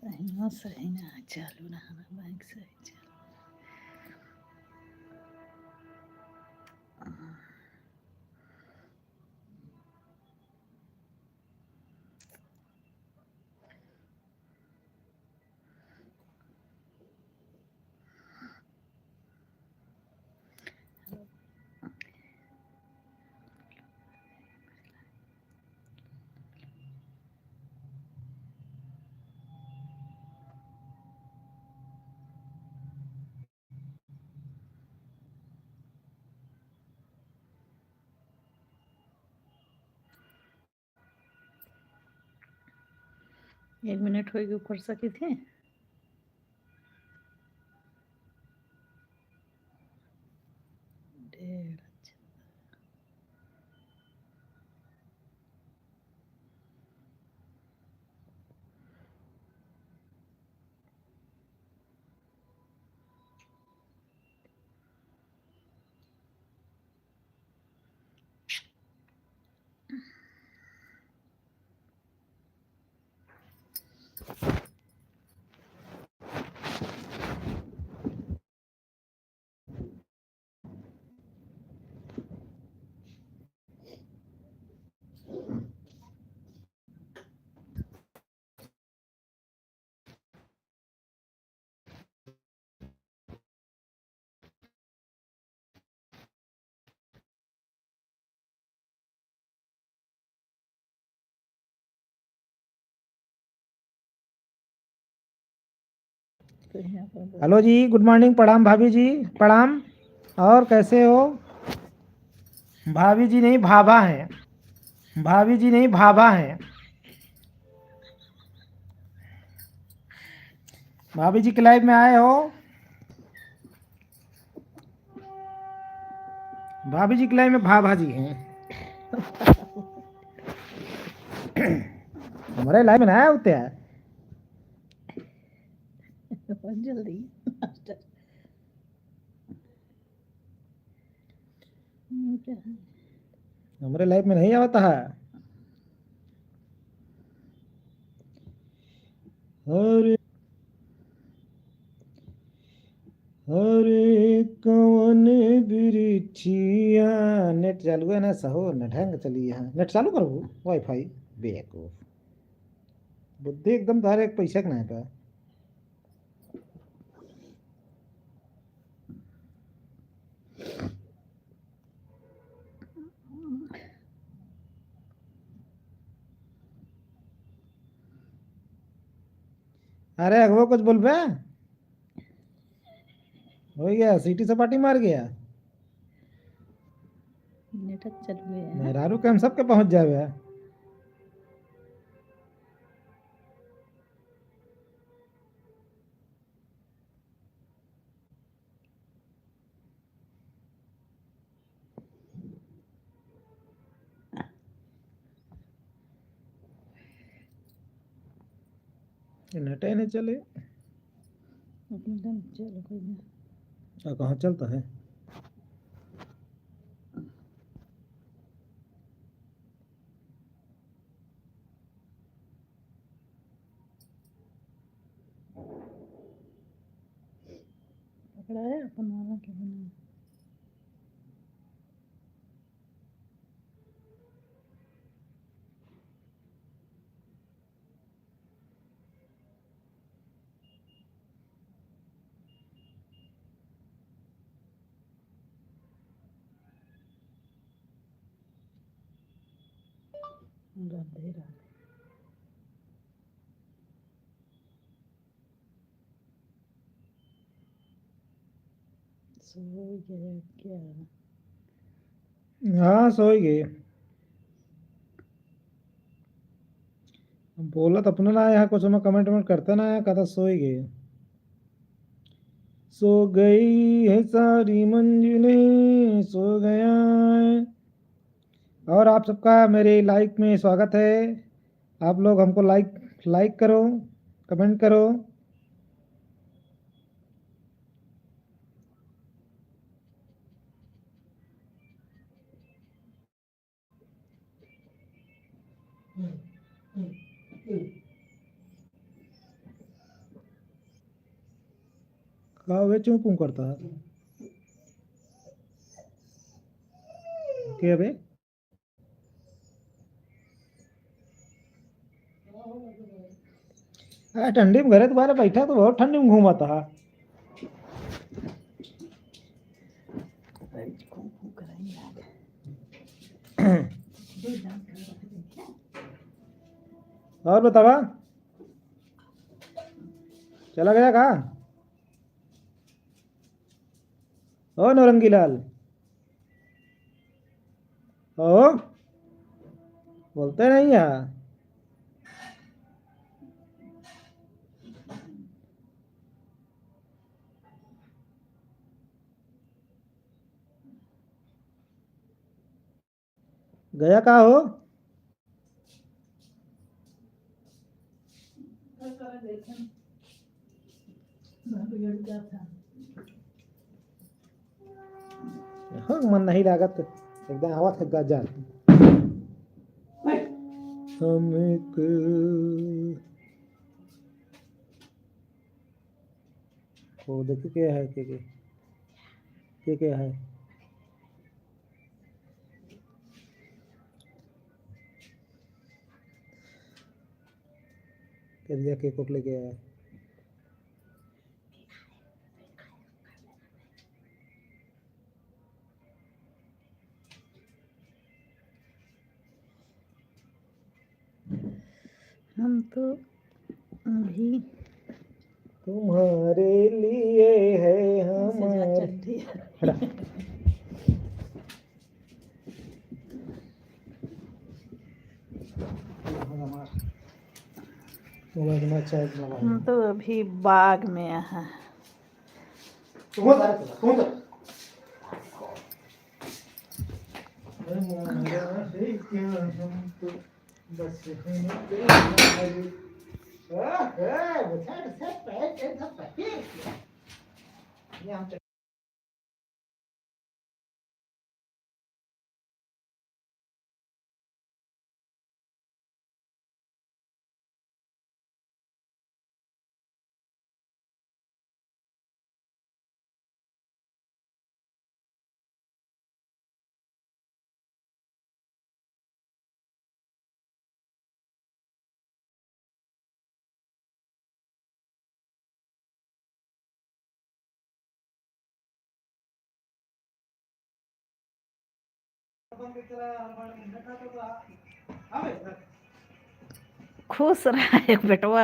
सही ना चालू ना बैंक सही चालू। एक मिनट होगी ऊपर सकी थे। ढेर अच्छा। हेलो जी, गुड मॉर्निंग। प्रणाम भाभी जी, प्रणाम। और कैसे हो? भाभी जी नहीं भाभा हैं, भाभी जी नहीं भाभा हैं। भाभी जी के लाइव में आए हो? भाभी जी के लाइव में भाभा जी हैं। हमारे लाइव में आया होते हैं जल्दी हमारे लाइव में नहीं आता है। अरे अरे कौन बिरिछिया। नेट चालू है ना सहो न ढंग चली है। नेट चालू करो वाईफाई बेवकूफ। बुद्धि एकदम तारे एक पैसा के नहीं था। अरे अगवा कुछ बोल बे। हो गया सीटी सपाटी मार गया। नेट चालू है। मेहरारू के हम सबके पहुंच जावे। नेट ही नहीं चले। चलो कोई ना। कहाँ चलता है? पकड़ा है अपन वाला के बिना। राधे राधे। सो गया क्या? हाँ सो ही गए। बोला तो अपने ना यहाँ कुछ मैं कमेंट वमेंट करते ना आया कहता सो ही गए। सो गई है सारी मंजिलें, सो गया है। और आप सबका मेरे लाइक में स्वागत है। आप लोग हमको लाइक लाइक करो, कमेंट करो। वे चूं पूं करता के बे ठंडी में घरे तुम्हारे बैठा तो बहुत ठंडी में घूमा था और बतावा चला गया कहा ओ नौरंगी लाल ओ बोलते नहीं यार गया कहा हो हाँ, मन नहीं लागत एकदम आवा थक जा हम एक वो देखिए क्या है क्या है क्या के कोट लेके आया हम तो अभी तुम्हारे लिए है हमारे हटा मोबाइल में अच्छा है हम तो अभी बाग में हैं बस खुश रहा है बेटवा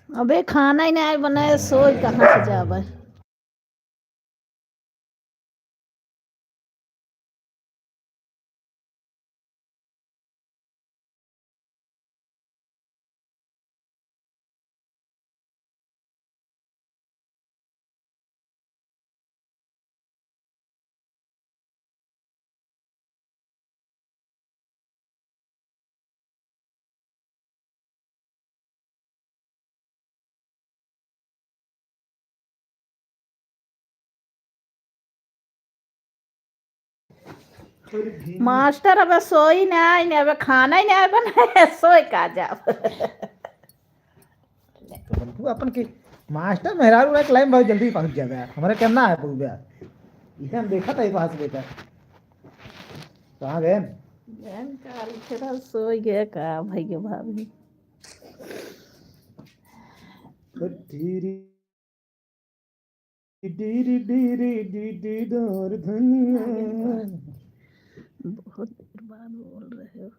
अबे खाना ही नहीं बनाए, सोच कहाँ से जावे। मास्टर अब सोई नहीं, अब खाना ही नहीं बनाए, सोई का जाब। तो बंधु अपन के मास्टर मेहरारू एक लाइन बहुत जल्दी पहुंच जाएगा, हमारे करना है पूछ गया। इसे हम देखा था ये पास बेटा कहाँ गए। काल फिर सोई गया का भैया भाभी। धीरे धीरे धीरे धीरे दौर धनिया। बहुत देर बाद बोल रहे हो।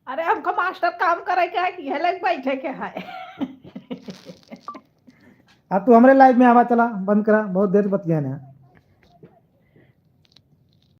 अरे हमको मास्टर काम करे क्या कि है लग बैठे के है। अब तू हमारे लाइफ में आवा, चला बंद करा, बहुत देर बतिया ना।